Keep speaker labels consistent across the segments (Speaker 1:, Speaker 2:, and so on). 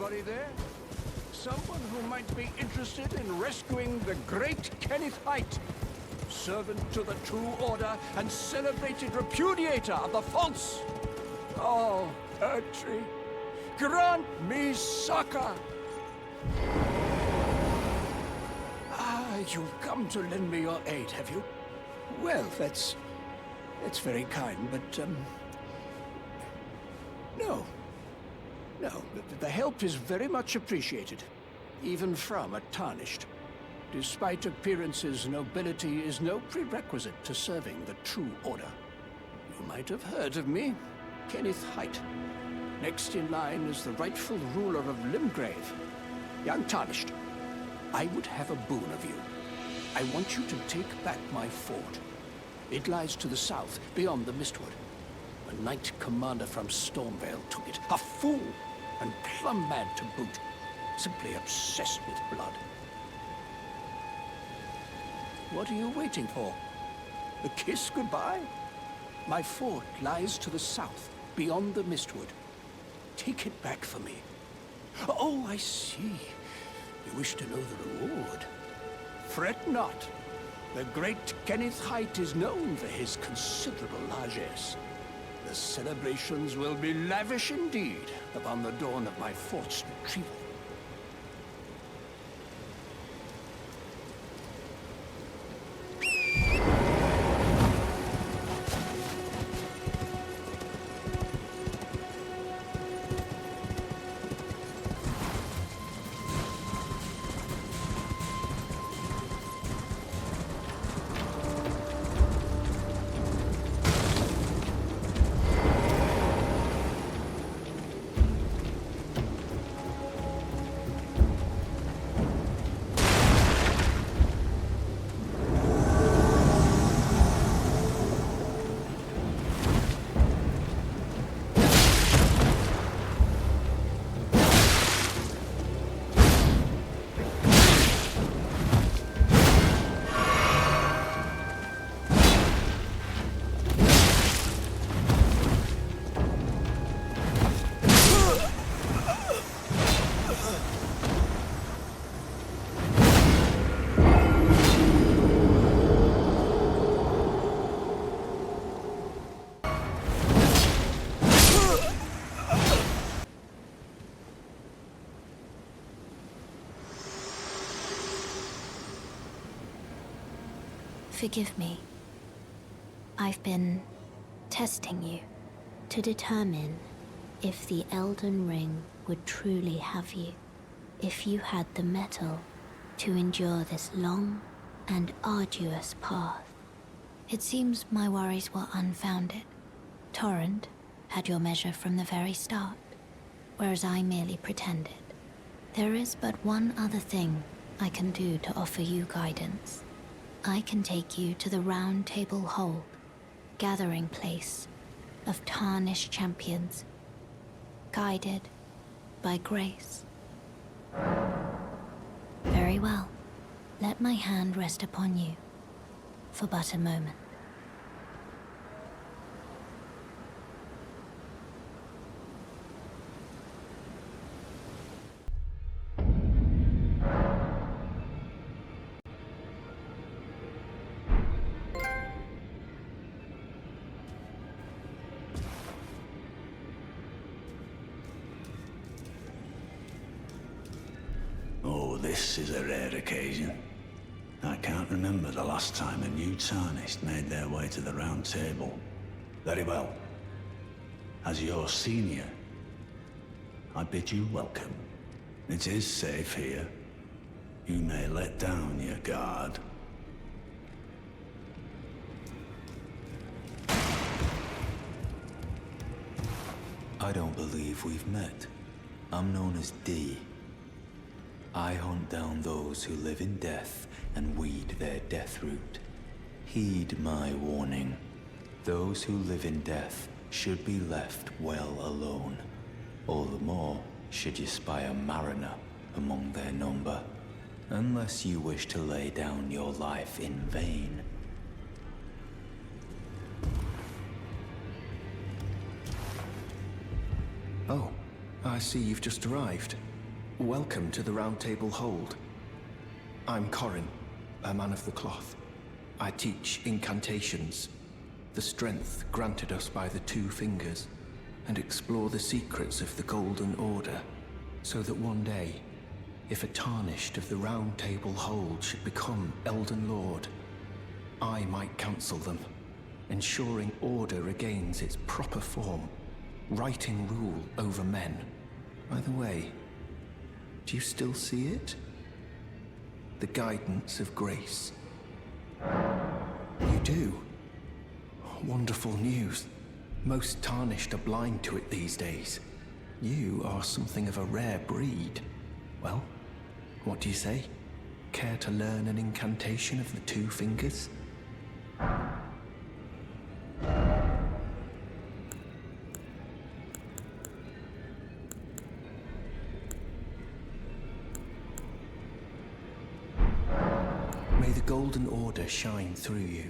Speaker 1: anybody there? Someone who might be interested in rescuing the great Kenneth Haight, servant to the True Order and celebrated repudiator of the false. Oh, Erdtree, grant me succor! Ah, you've come to lend me your aid, have you? Well, that's very kind, but, no. No, the help is very much appreciated, even from a Tarnished. Despite appearances, nobility is no prerequisite to serving the True Order. You might have heard of me, Kenneth Haight. Next in line is the rightful ruler of Limgrave, young Tarnished. I would have a boon of you. I want you to take back my fort. It lies to the south, beyond the Mistwood. A knight commander from Stormvale took it. A fool! And plumb mad to boot. Simply obsessed with blood. What are you waiting for? A kiss goodbye? My fort lies to the south, beyond the Mistwood. Take it back for me. Oh, I see. You wish to know the reward. Fret not. The great Kenneth Haight is known for his considerable largesse. The celebrations will be lavish indeed upon the dawn of my fort's retrieval.
Speaker 2: Forgive me. I've been testing you to determine if the Elden Ring would truly have you, if you had the mettle to endure this long and arduous path. It seems my worries were unfounded. Torrent had your measure from the very start, whereas I merely pretended. There is but one other thing I can do to offer you guidance. I can take you to the Round Table Hold, gathering place of tarnished champions, guided by grace. Very well. Let my hand rest upon you for but a moment.
Speaker 3: Oh, this is a rare occasion. I can't remember the last time a new Tarnished made their way to the Round Table. Very well. As your senior, I bid you welcome. It is safe here. You may let down your guard.
Speaker 4: I don't believe we've met. I'm known as D. I hunt down those who live in death and weed their death root. Heed my warning. Those who live in death should be left well alone. All the more should you spy a mariner among their number, unless you wish to lay down your life in vain.
Speaker 5: Oh, I see you've just arrived. Welcome to the Round Table Hold. I'm Corin, a man of the cloth. I teach incantations, the strength granted us by the Two Fingers, and explore the secrets of the Golden Order, so that one day, if a Tarnished of the Round Table Hold should become Elden Lord, I might counsel them, ensuring order regains its proper form, righting rule over men. By the way, do you still see it? The guidance of grace. You do? Wonderful news. Most Tarnished are blind to it these days. You are something of a rare breed. Well, what do you say? Care to learn an incantation of the Two Fingers? May the Golden Order shine through you.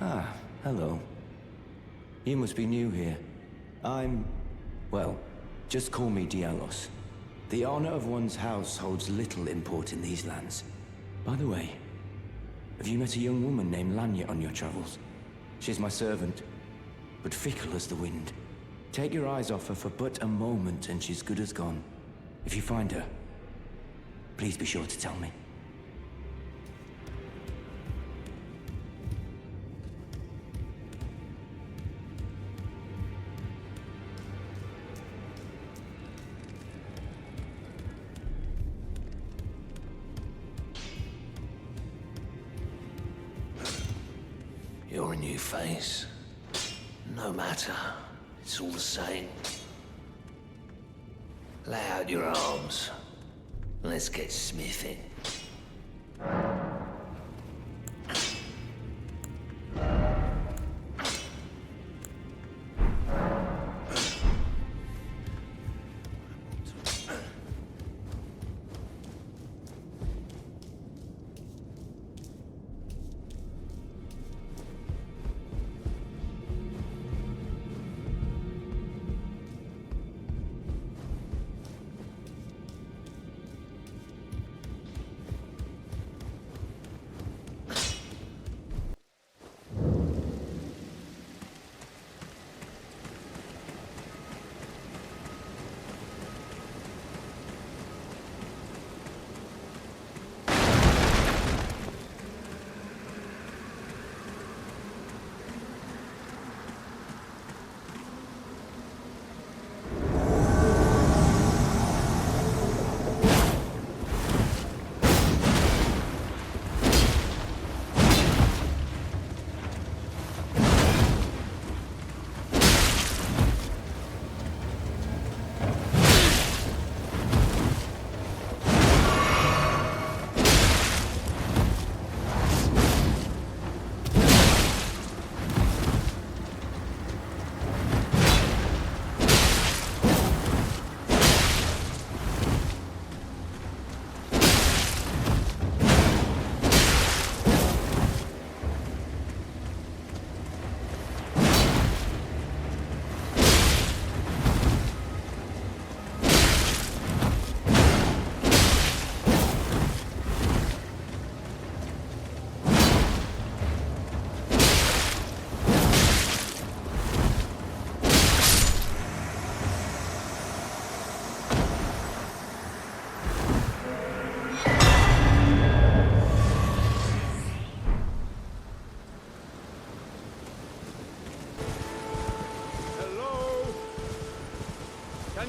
Speaker 6: Ah, hello. You must be new here. Well, just call me Dialos. The honor of one's house holds little import in these lands. By the way, have you met a young woman named Lanya on your travels? She's my servant, but fickle as the wind. Take your eyes off her for but a moment and she's good as gone. If you find her, please be sure to tell me.
Speaker 3: You're a new face. No matter. It's all the same. Lay out your arms. Let's get smithing.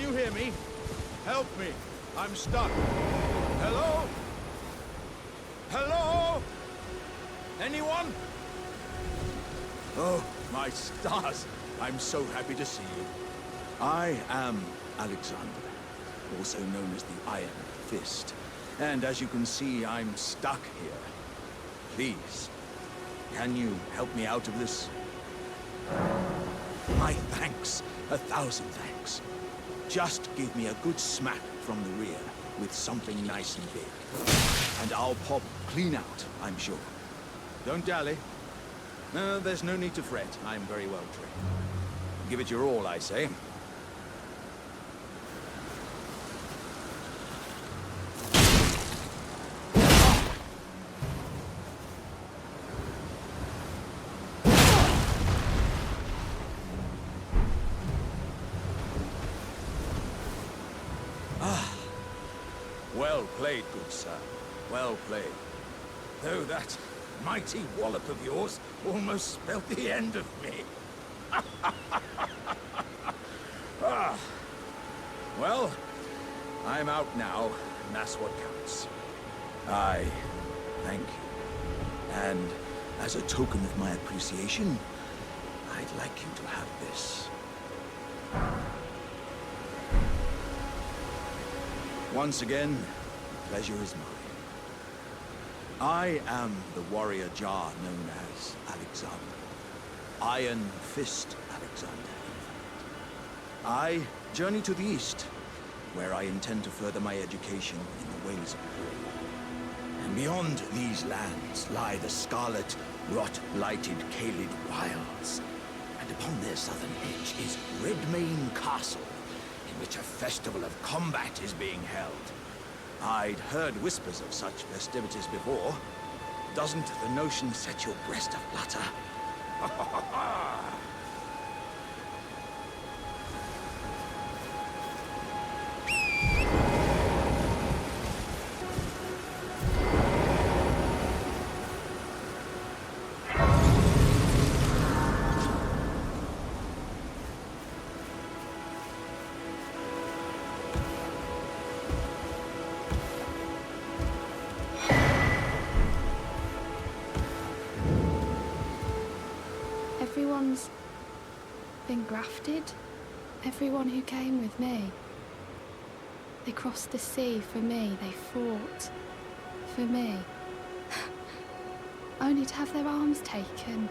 Speaker 7: Can you hear me? Help me. I'm stuck. Hello? Hello? Anyone? Oh, my stars. I'm so happy to see you. I am Alexander, also known as the Iron Fist. And as you can see, I'm stuck here. Please, can you help me out of this? My thanks. 1,000 thanks. Just give me a good smack from the rear with something nice and big. And I'll pop clean out, I'm sure. Don't dally. No, there's no need to fret. I'm very well trained. Give it your all, I say. Well played, good sir. Well played. Though that mighty wallop of yours almost spelled the end of me. Ah. Well, I'm out now, and that's what counts. I thank you. And as a token of my appreciation, I'd like you to have this. Once again, the pleasure is mine. I am the warrior Jar known as Alexander. Iron Fist Alexander, in fact. I journey to the east, where I intend to further my education in the ways of war. And beyond these lands lie the scarlet, rot-blighted Caelid Wilds. And upon their southern edge is Redmane Castle, in which a festival of combat is being held. I'd heard whispers of such festivities before. Doesn't the notion set your breast aflutter?
Speaker 8: Everyone's been grafted. Everyone who came with me. They crossed the sea for me. They fought for me. Only to have their arms taken.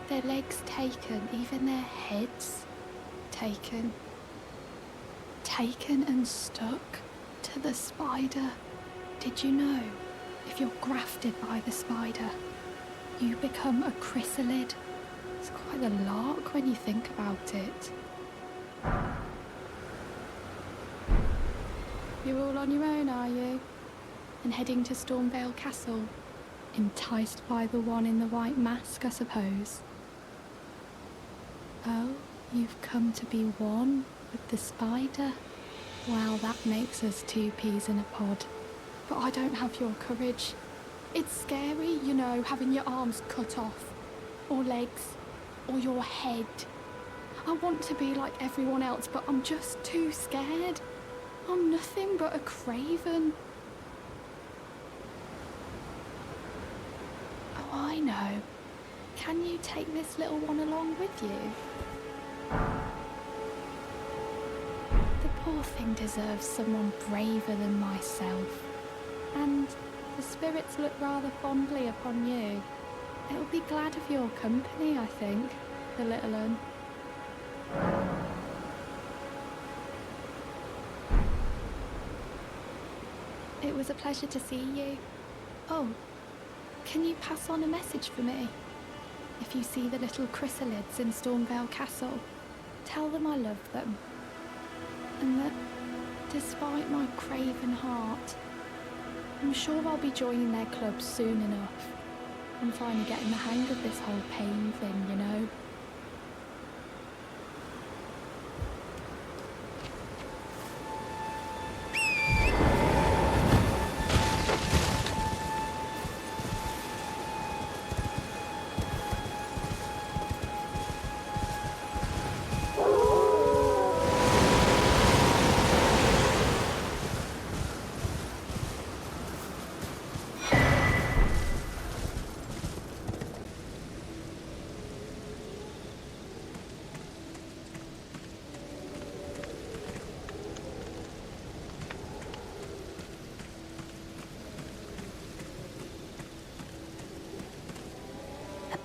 Speaker 8: Their legs taken. Even their heads taken. Taken and stuck to the spider. Did you know? If you're grafted by the spider, you become a chrysalid. It's quite a lark when you think about it. You're all on your own, are you? And heading to Stormvale Castle? Enticed by the one in the white mask, I suppose. Oh, you've come to be one with the spider? Well, that makes us two peas in a pod. But I don't have your courage. It's scary, you know, having your arms cut off, or legs, or your head. I want to be like everyone else, but I'm just too scared. I'm nothing but a craven. Oh, I know. Can you take this little one along with you? The poor thing deserves someone braver than myself. And the spirits look rather fondly upon you. It'll be glad of your company, I think, the little un. It was a pleasure to see you. Oh, can you pass on a message for me? If you see the little chrysalids in Stormvale Castle, tell them I love them. And that, despite my craven heart, I'm sure I'll be joining their club soon enough. I'm finally getting the hang of this whole pain thing, you know.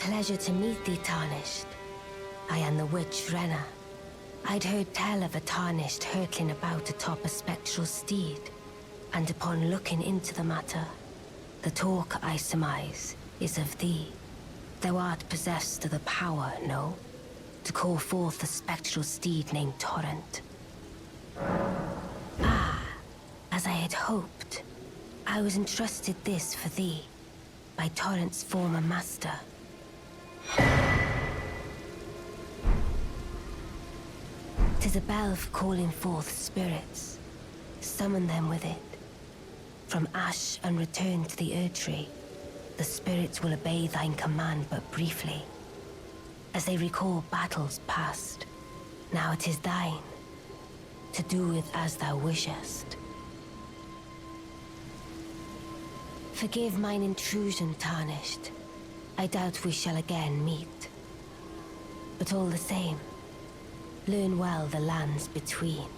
Speaker 9: Pleasure to meet thee, Tarnished. I am the witch Renna. I'd heard tell of a Tarnished hurtling about atop a spectral steed, and upon looking into the matter, the talk, I surmise, is of thee. Thou art possessed of the power, no? To call forth a spectral steed named Torrent. Ah, as I had hoped. I was entrusted this for thee, by Torrent's former master. 'Tis a bell for calling forth spirits. Summon them with it. From ash and return to the Erdtree, the spirits will obey thine command but briefly. As they recall battles past, now it is thine, to do with as thou wishest. Forgive mine intrusion, Tarnished. I doubt we shall again meet. But all the same, learn well the lands between.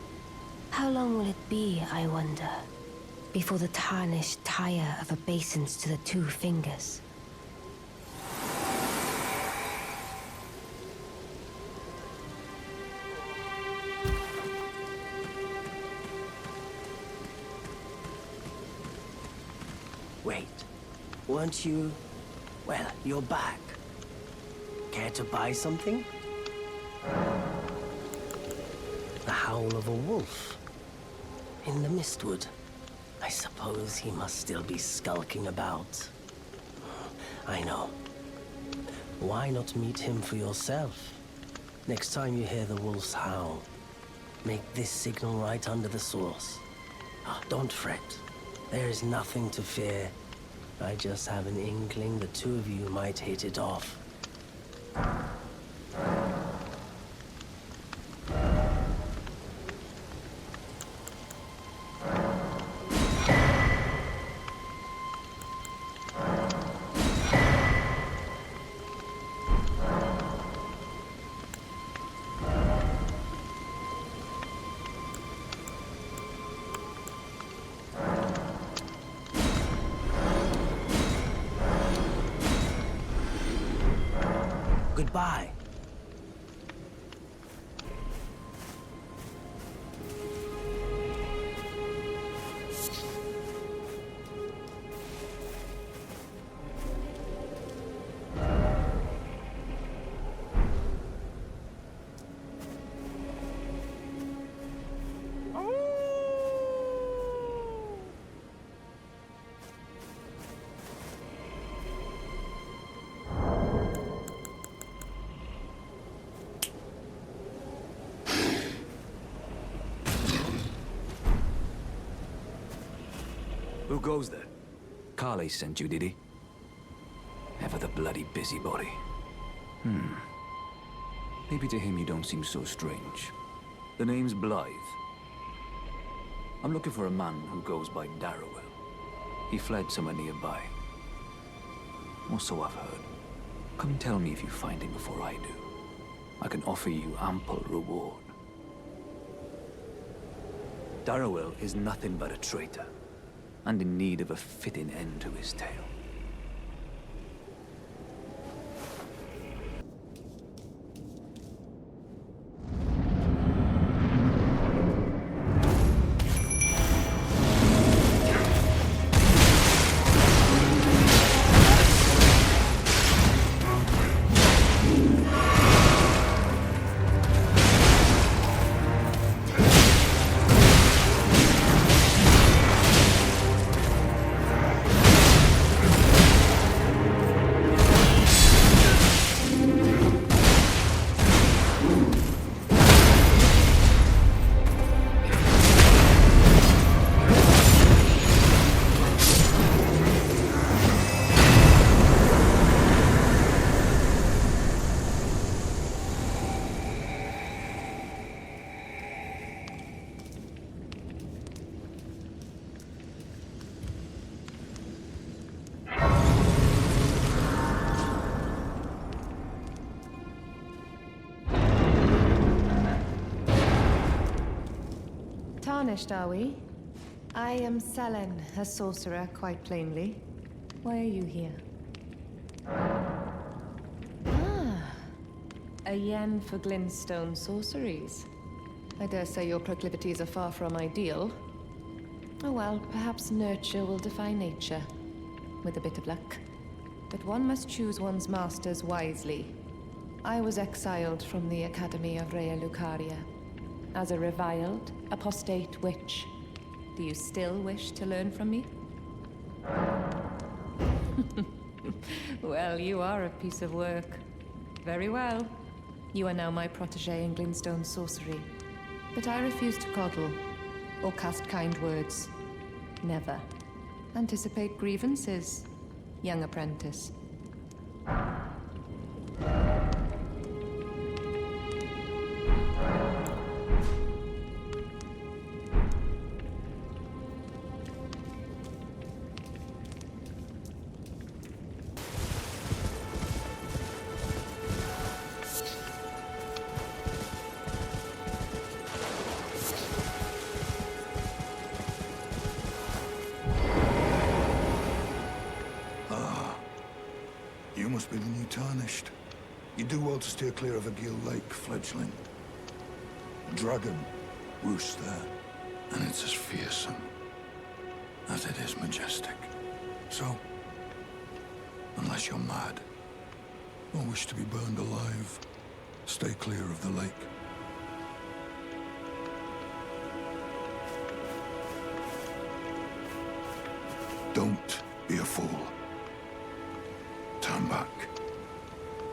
Speaker 9: How long will it be, I wonder, before the Tarnished tire of obeisance to the two fingers?
Speaker 10: Wait, weren't you... Well, you're back. Care to buy something? The howl of a wolf. In the Mistwood. I suppose he must still be skulking about. I know. Why not meet him for yourself? Next time you hear the wolf's howl, make this signal right under the source. Don't fret. There is nothing to fear. I just have an inkling the two of you might hit it off. Goodbye.
Speaker 4: Who goes there? Carly sent you, did he? Ever the bloody busybody. Maybe to him you don't seem so strange. The name's Blythe. I'm looking for a man who goes by Darrowell. He fled somewhere nearby. Or so I've heard. Come tell me if you find him before I do. I can offer you ample reward. Darrowell is nothing but a traitor, and in need of a fitting end to his tale.
Speaker 11: Tarnished, are we? I am Selen, a sorcerer, quite plainly. Why are you here? A yen for glintstone sorceries. I dare say your proclivities are far from ideal. Oh well, perhaps nurture will defy nature, with a bit of luck. But one must choose one's masters wisely. I was exiled from the Academy of Rea Lucaria as a reviled, apostate witch. Do you still wish to learn from me? Well, you are a piece of work. Very well. You are now my protege in glintstone sorcery. But I refuse to coddle, or cast kind words. Never. Anticipate grievances, young apprentice.
Speaker 12: You must be the new Tarnished. You do well to steer clear of a Gill Lake, fledgling. A dragon roosts there, and it's as fearsome as it is majestic. So, unless you're mad, or wish to be burned alive, stay clear of the lake. Don't be a fool. Turn back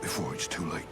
Speaker 12: before it's too late.